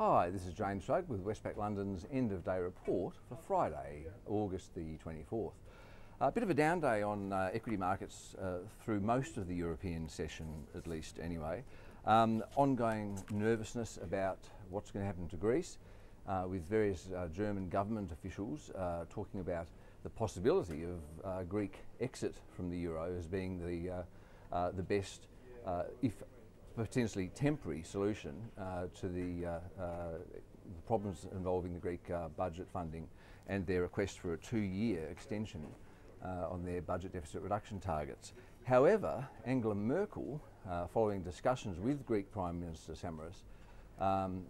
Hi, this is James Drug with Westpac London's end of day report for Friday, August the 24th. A bit of a down day on equity markets through most of the European session, at least anyway. Ongoing nervousness about what's going to happen to Greece, with various German government officials talking about the possibility of Greek exit from the euro as being the best, if potentially temporary, solution to the problems involving the Greek budget funding and their request for a 2-year extension on their budget deficit reduction targets. However, Angela Merkel, following discussions with Greek Prime Minister Samaras,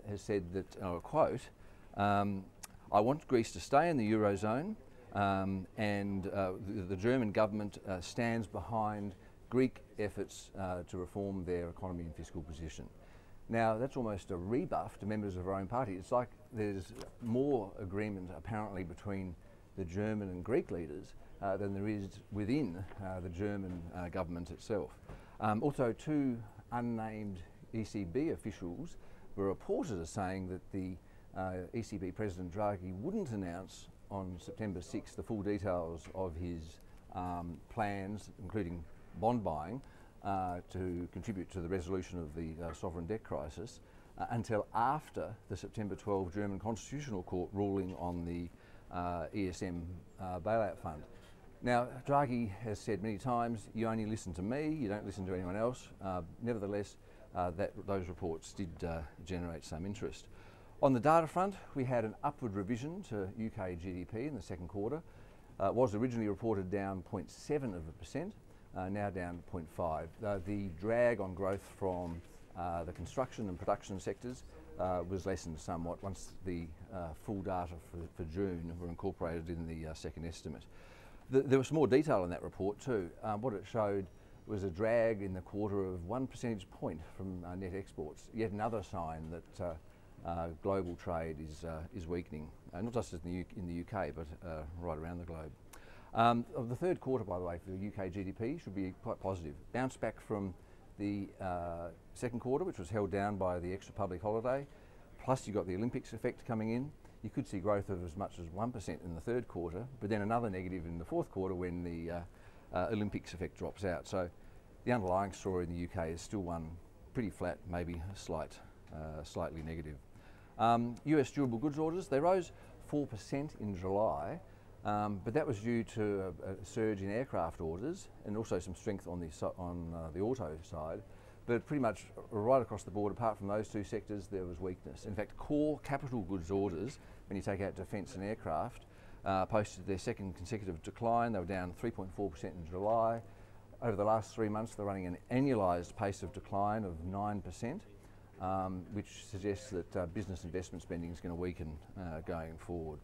has said that, and I'll quote, "I want Greece to stay in the Eurozone and the German government stands behind Greek efforts to reform their economy and fiscal position." Now, that's almost a rebuff to members of our own party. It's like there's more agreement apparently between the German and Greek leaders than there is within the German government itself. Also, two unnamed ECB officials were reported as saying that the ECB President Draghi wouldn't announce on September 6th the full details of his plans, including bond buying, to contribute to the resolution of the sovereign debt crisis until after the September 12 German Constitutional Court ruling on the ESM bailout fund. Now, Draghi has said many times, you only listen to me, you don't listen to anyone else. Nevertheless, those reports did generate some interest. On the data front, we had an upward revision to UK GDP in the second quarter. It was originally reported down 0.7%. Now down 0.5. The drag on growth from the construction and production sectors was lessened somewhat once the full data for June were incorporated in the second estimate. There was more detail in that report too. What it showed was a drag in the quarter of 1 percentage point from net exports, yet another sign that global trade is weakening, not just in the UK but right around the globe. Of the third quarter, by the way, for the UK GDP should be quite positive. Bounce back from the second quarter, which was held down by the extra public holiday, plus you got the Olympics effect coming in. You could see growth of as much as 1% in the third quarter, but then another negative in the fourth quarter when the Olympics effect drops out. So the underlying story in the UK is still one pretty flat, maybe slightly negative. US durable goods orders, they rose 4% in July. But that was due to a surge in aircraft orders and also some strength on the auto side. But pretty much right across the board, apart from those two sectors, there was weakness. In fact, core capital goods orders, when you take out defence and aircraft, posted their second consecutive decline. They were down 3.4% in July. Over the last 3 months, they're running an annualised pace of decline of 9%, which suggests that business investment spending is going to weaken going forward.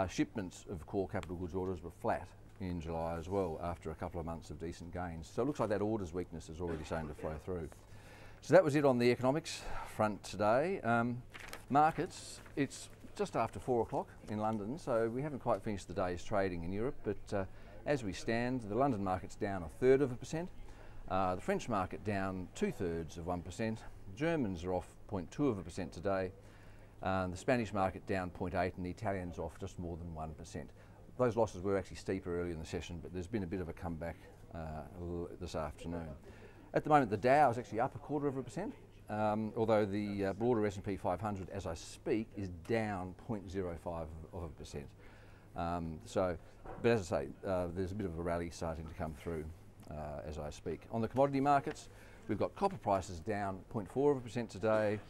Shipments of core capital goods orders were flat in July as well after a couple of months of decent gains. So it looks like that orders weakness is already starting to flow through. So that was it on the economics front today. Markets, it's just after 4 o'clock in London, so we haven't quite finished the day's trading in Europe, but as we stand, the London market's down 1/3%, the French market down 2/3%, Germans are off 0.2% today, the Spanish market down 0.8% and the Italians off just more than 1%. Those losses were actually steeper early in the session, but there's been a bit of a comeback this afternoon. At the moment, the Dow is actually up 1/4%, although the broader S&P 500, as I speak, is down 0.05%. But as I say, there's a bit of a rally starting to come through as I speak. On the commodity markets, we've got copper prices down 0.4% today.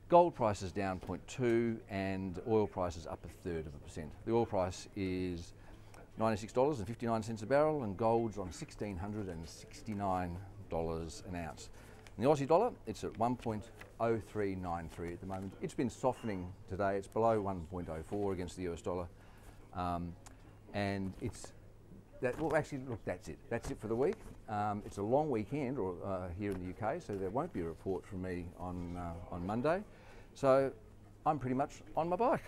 Gold prices down 0.2% and oil prices up 1/3%. The oil price is $96.59 a barrel and gold's on $1,669 an ounce. And the Aussie dollar, it's at 1.0393 at the moment. It's been softening today. It's below 1.04 against the US dollar. And it's that. Well, actually, look, that's it. That's it for the week. It's a long weekend here in the UK, so there won't be a report from me on Monday. So I'm pretty much on my bike.